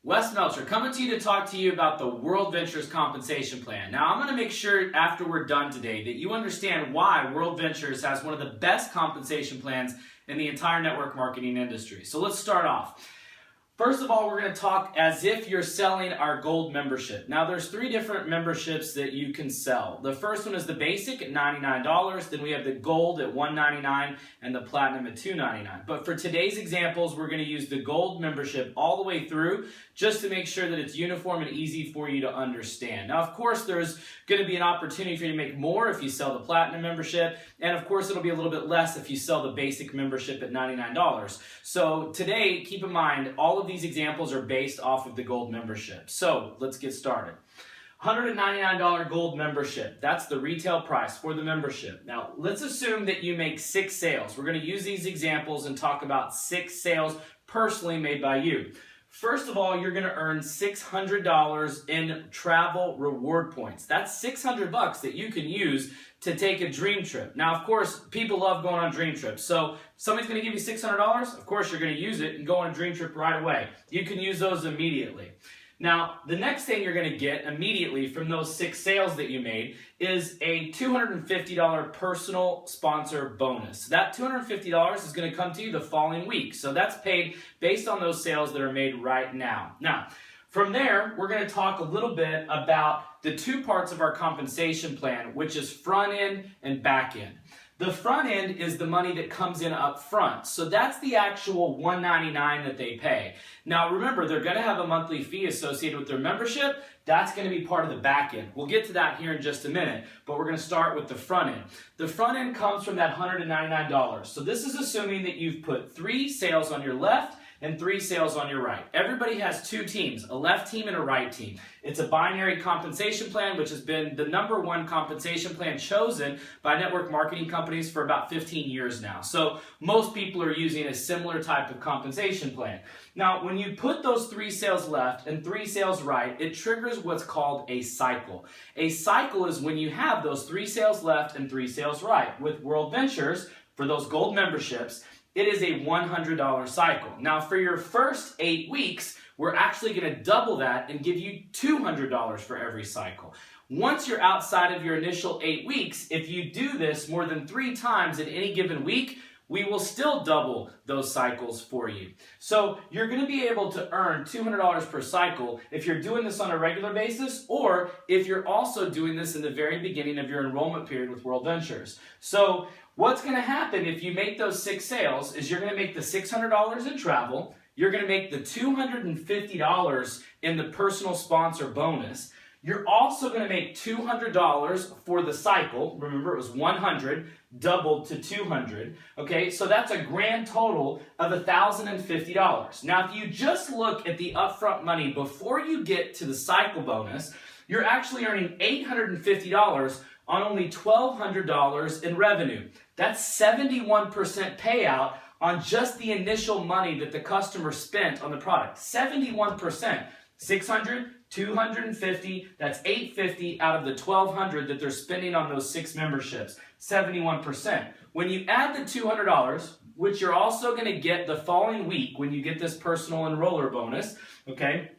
Wes Melcher coming to you to talk to you about the World Ventures compensation plan. Now, I'm going to make sure after we're done today that you understand why World Ventures has one of the best compensation plans in the entire network marketing industry. So let's start off. First of all, we're going to talk as if you're selling our gold membership. Now, there's three different memberships that you can sell. The first one is the basic at $99. Then we have the gold at $199 and the platinum at $299. But for today's examples, we're going to use the gold membership all the way through just to make sure that it's uniform and easy for you to understand. Now, of course, there's going to be an opportunity for you to make more if you sell the platinum membership. And of course, it'll be a little bit less if you sell the basic membership at $99. So today, keep in mind, all of these examples are based off of the gold membership. So let's get started. $199 gold membership. That's the retail price for the membership. Now, let's assume that you make 6 sales. We're going to use these examples and talk about 6 sales personally made by you. First of all, you're going to earn $600 in travel reward points. That's $600 that you can use to take a dream trip. Now, of course, people love going on dream trips. So somebody's going to give you $600, of course, you're going to use it and go on a dream trip right away. You can use those immediately. Now, the next thing you're going to get immediately from those 6 sales that you made is a $250 personal sponsor bonus. That $250 is going to come to you the following week. So that's paid based on those sales that are made right now. Now, from there, we're going to talk a little bit about the 2 parts of our compensation plan, which is front end and back end. The front end is the money that comes in up front. So that's the actual $199 that they pay. Now remember, they're going to have a monthly fee associated with their membership. That's going to be part of the back end. We'll get to that here in just a minute, but we're going to start with the front end. The front end comes from that $199. So this is assuming that you've put 3 sales on your left and 3 sales on your right. Everybody has 2 teams, a left team and a right team. It's a binary compensation plan, which has been the #1 compensation plan chosen by network marketing companies for about 15 years now. So most people are using a similar type of compensation plan. Now, when you put those 3 sales left and 3 sales right, it triggers what's called a cycle. A cycle is when you have those 3 sales left and 3 sales right. With World Ventures, for those gold memberships, it is a $100 cycle. Now, for your first 8 weeks, we're actually going to double that and give you $200 for every cycle. Once you're outside of your initial 8 weeks, if you do this more than 3 times in any given week, we will still double those cycles for you. So you're going to be able to earn $200 per cycle if you're doing this on a regular basis, or if you're also doing this in the very beginning of your enrollment period with World Ventures. So what's going to happen if you make those 6 sales is you're going to make the $600 in travel, you're going to make the $250 in the personal sponsor bonus. You're also going to make $200 for the cycle. Remember, it was 100 doubled to 200. Okay, so that's a grand total of $1,050. Now, if you just look at the upfront money before you get to the cycle bonus, you're actually earning $850 on only $1,200 in revenue. That's 71% payout on just the initial money that the customer spent on the product. 71%. 600, 250, that's 850 out of the 1,200 that they're spending on those 6 memberships. 71%. When you add the $200, which you're also going to get the following week when you get this personal enroller bonus, okay,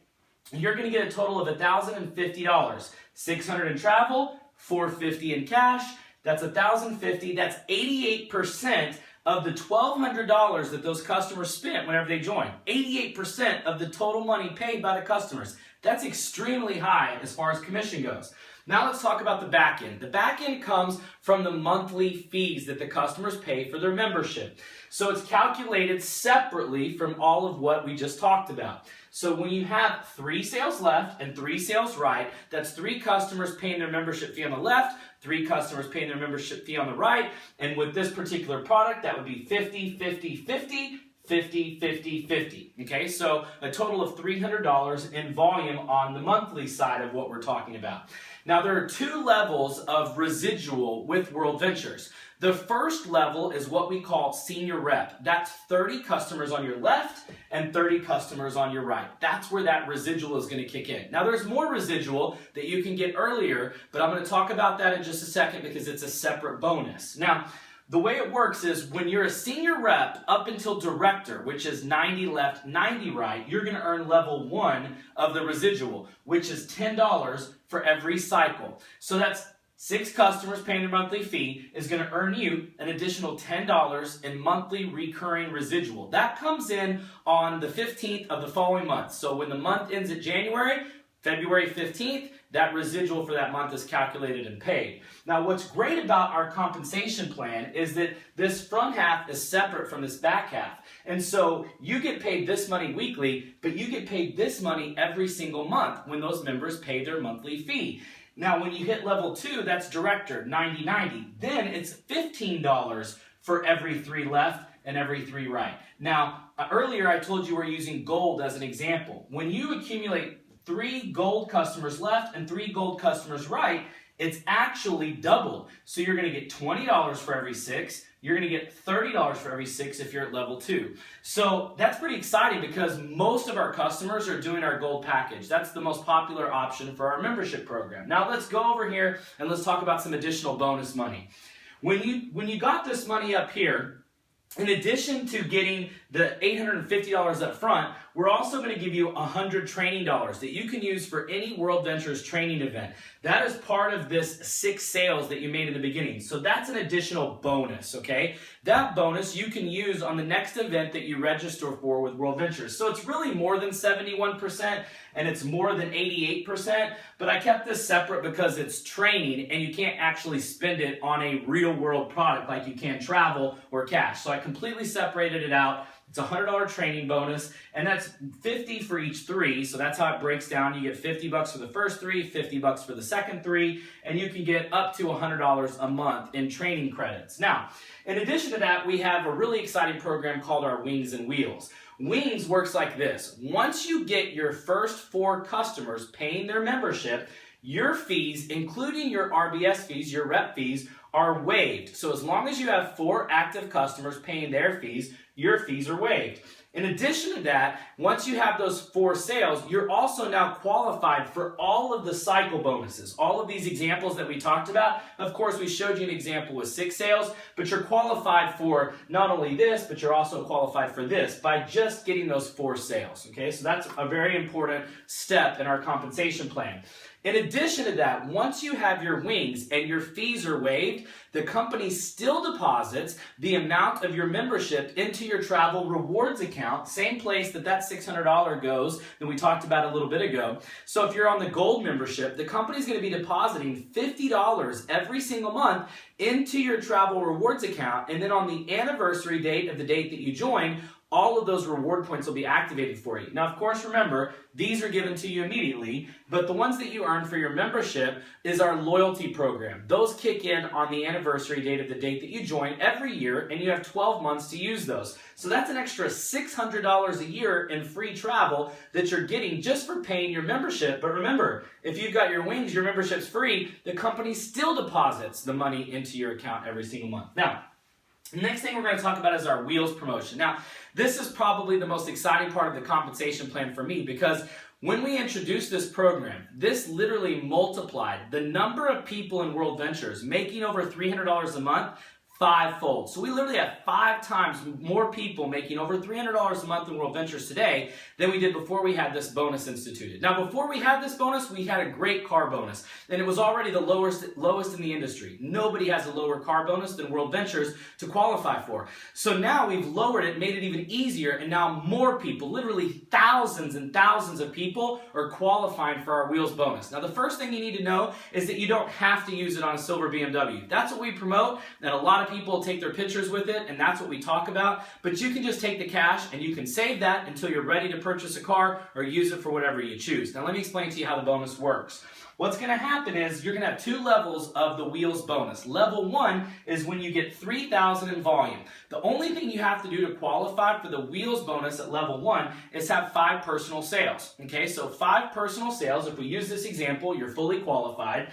you're going to get a total of $1,050. 600 in travel, 450 in cash. That's $1,050. That's 88% of the $1,200 that those customers spent whenever they joined. 88% of the total money paid by the customers. That's extremely high as far as commission goes. Now let's talk about the back end. The back end comes from the monthly fees that the customers pay for their membership. So it's calculated separately from all of what we just talked about. So when you have 3 sales left and 3 sales right, that's 3 customers paying their membership fee on the left, 3 customers paying their membership fee on the right, and with this particular product, that would be 50, 50, 50, 50, 50, 50. Okay, so a total of $300 in volume on the monthly side of what we're talking about. Now, there are 2 levels of residual with World Ventures. The first level is what we call senior rep. That's 30 customers on your left and 30 customers on your right. That's where that residual is going to kick in. Now, there's more residual that you can get earlier, but I'm going to talk about that in just a second because it's a separate bonus. Now, The way it works is when you're a senior rep up until director, which is 90 left, 90 right, you're going to earn level 1 of the residual, which is $10 for every cycle. So that's 6 customers paying their monthly fee is going to earn you an additional $10 in monthly recurring residual. That comes in on the 15th of the following month. So when the month ends at January, February 15th, that residual for that month is calculated and paid. Now, what's great about our compensation plan is that this front half is separate from this back half. And so you get paid this money weekly, but you get paid this money every single month when those members pay their monthly fee. Now, when you hit level 2, that's director, 90-90. Then it's $15 for every 3 left and every 3 right. Now, earlier I told you we're using gold as an example. When you accumulate 3 gold customers left and 3 gold customers right, it's actually double. So you're going to get $20 for every 6. You're going to get $30 for every 6 if you're at level 2. So that's pretty exciting because most of our customers are doing our gold package. That's the most popular option for our membership program. Now let's go over here and let's talk about some additional bonus money. When you got this money up here, in addition to getting the $850 up front, we're also going to give you $100 training dollars that you can use for any World Ventures training event. That is part of this 6 sales that you made in the beginning. So that's an additional bonus, okay? That bonus you can use on the next event that you register for with World Ventures. So it's really more than 71% and it's more than 88%, but I kept this separate because it's training and you can't actually spend it on a real world product like you can travel or cash. So I completely separated it out. It's a $100 training bonus, and that's $50 for each 3, so that's how it breaks down. You get $50 for the first 3, $50 for the second 3, and you can get up to $100 a month in training credits. Now, in addition to that, we have a really exciting program called our Wings and Wheels. Wings works like this. Once you get your first 4 customers paying their membership, your fees, including your RBS fees, your rep fees, are waived. So as long as you have 4 active customers paying their fees, your fees are waived. In addition to that, once you have those 4 sales, you're also now qualified for all of the cycle bonuses. All of these examples that we talked about, of course, we showed you an example with 6 sales, but you're qualified for not only this, but you're also qualified for this by just getting those 4 sales. Okay, so that's a very important step in our compensation plan. In addition to that, once you have your wings and your fees are waived, the company still deposits the amount of your membership into your travel rewards account, same place that $600 goes that we talked about a little bit ago. So if you're on the gold membership, the company's going to be depositing $50 every single month into your travel rewards account, and then on the anniversary date of the date that you join, all of those reward points will be activated for you. Now, of course, remember, these are given to you immediately, but the ones that you earn for your membership is our loyalty program. Those kick in on the anniversary date of the date that you join every year, and you have 12 months to use those. So that's an extra $600 a year in free travel that you're getting just for paying your membership. But remember, if you've got your wings, your membership's free, the company still deposits the money into your account every single month. Now, the next thing we're going to talk about is our Wheels promotion. Now, this is probably the most exciting part of the compensation plan for me because when we introduced this program, this literally multiplied the number of people in World Ventures making over $300 a month 5-fold. So we literally have 5 times more people making over $300 a month in World Ventures today than we did before we had this bonus instituted. Now, before we had this bonus, we had a great car bonus, and it was already the lowest in the industry. Nobody has a lower car bonus than World Ventures to qualify for. So now we've lowered it, made it even easier, and now more people, literally thousands and thousands of people, are qualifying for our Wheels bonus. Now, the first thing you need to know is that you don't have to use it on a silver BMW. That's what we promote, and a lot of people take their pictures with it, and that's what we talk about. But you can just take the cash and you can save that until you're ready to purchase a car or use it for whatever you choose. Now let me explain to you how the bonus works. What's going to happen is you're going to have 2 levels of the Wheels bonus. Level 1 is when you get 3,000 in volume. The only thing you have to do to qualify for the Wheels bonus at level 1 is have 5 personal sales. Okay, so 5 personal sales. If we use this example, you're fully qualified.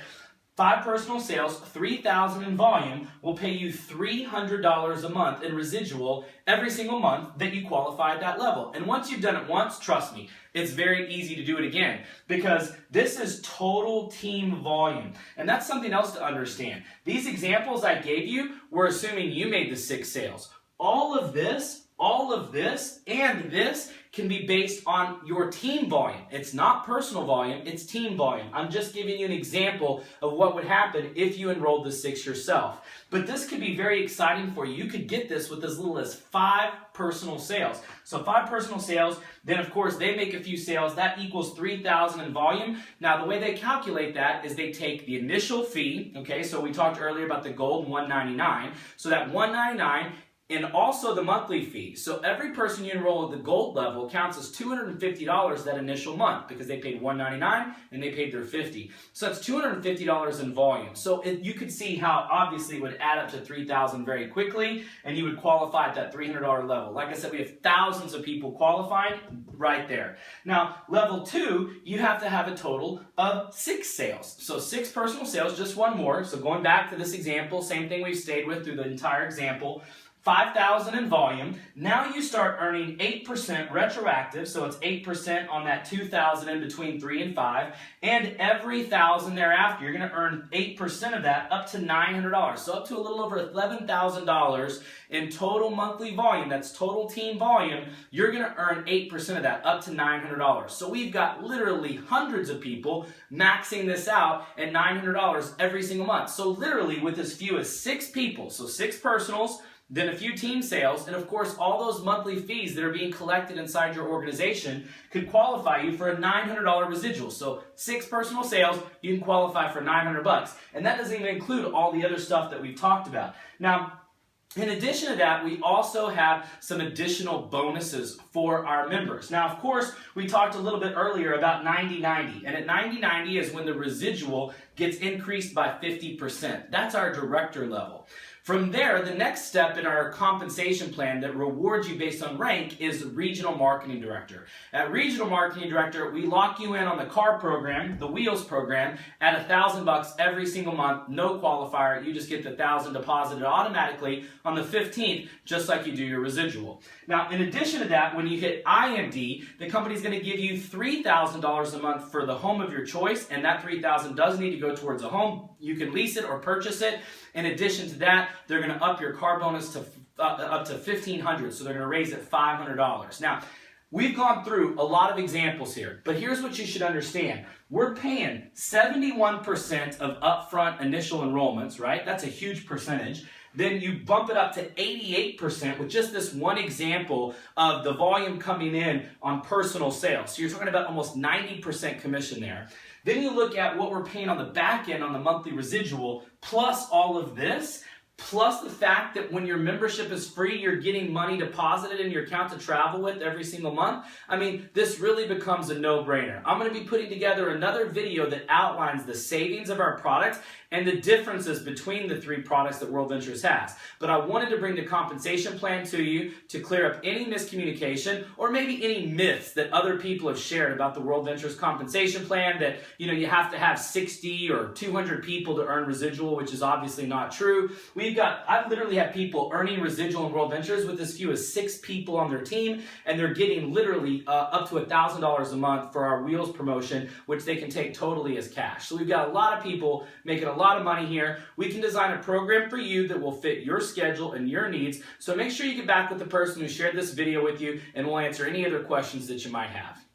5 personal sales, $3,000 in volume, will pay you $300 a month in residual every single month that you qualify at that level. And once you've done it once, trust me, it's very easy to do it again, because this is total team volume. And that's something else to understand. These examples I gave you were assuming you made the 6 sales. All of this, and this can be based on your team volume. It's not personal volume, it's team volume. I'm just giving you an example of what would happen if you enrolled the 6 yourself. But this could be very exciting for you. You could get this with as little as 5 personal sales. So 5 personal sales, then of course they make a few sales, that equals $3,000 in volume. Now the way they calculate that is they take the initial fee, okay, so we talked earlier about the gold $199, so that $199 and also the monthly fee. So every person you enroll at the gold level counts as $250 that initial month, because they paid $199 and they paid their $50. So that's $250 in volume. So you could see how obviously it would add up to $3,000 very quickly, and you would qualify at that $300 level. Like I said, we have thousands of people qualifying right there. Now, level 2, you have to have a total of 6 sales. So 6 personal sales, just one more. So going back to this example, same thing we've stayed with through the entire example. 5,000 in volume. Now you start earning 8% retroactive, so it's 8% on that 2,000 in between 3 and 5, and every 1,000 thereafter, you're going to earn 8% of that up to $900, so up to a little over $11,000 in total monthly volume. That's total team volume. You're going to earn 8% of that, up to $900. So we've got literally hundreds of people maxing this out at $900 every single month. So literally with as few as 6 people, so 6 personals, then a few team sales, and of course all those monthly fees that are being collected inside your organization could qualify you for a $900 residual. So 6 personal sales, you can qualify for $900. And that doesn't even include all the other stuff that we've talked about. Now, in addition to that, we also have some additional bonuses for our members. Now, of course, we talked a little bit earlier about 90-90, and at 90-90 is when the residual gets increased by 50%. That's our director level. From there, the next step in our compensation plan that rewards you based on rank is regional marketing director. At regional marketing director, we lock you in on the car program, the wheels program, at $1,000 every single month, no qualifier. You just get the $1,000 deposited automatically on the 15th, just like you do your residual. Now, in addition to that, when you hit IMD, the company's going to give you $3,000 a month for the home of your choice, and that $3,000 does need to go towards a home. You can lease it or purchase it. In addition to that, they're going to up your car bonus to up to $1,500, so they're going to raise it $500. Now, we've gone through a lot of examples here, but here's what you should understand. We're paying 71% of upfront initial enrollments, right? That's a huge percentage. Then you bump it up to 88% with just this one example of the volume coming in on personal sales. So you're talking about almost 90% commission there. Then you look at what we're paying on the back end on the monthly residual, plus all of this, plus the fact that when your membership is free, you're getting money deposited in your account to travel with every single month. I mean, this really becomes a no-brainer. I'm going to be putting together another video that outlines the savings of our products and the differences between the 3 products that World Ventures has. But I wanted to bring the compensation plan to you to clear up any miscommunication or maybe any myths that other people have shared about the World Ventures compensation plan, that you have to have 60 or 200 people to earn residual, which is obviously not true. I've literally had people earning residual in World Ventures with as few as 6 people on their team, and they're getting literally up to $1,000 a month for our Wheels promotion, which they can take totally as cash. So we've got a lot of people making a lot of money here. We can design a program for you that will fit your schedule and your needs. So make sure you get back with the person who shared this video with you, and we'll answer any other questions that you might have.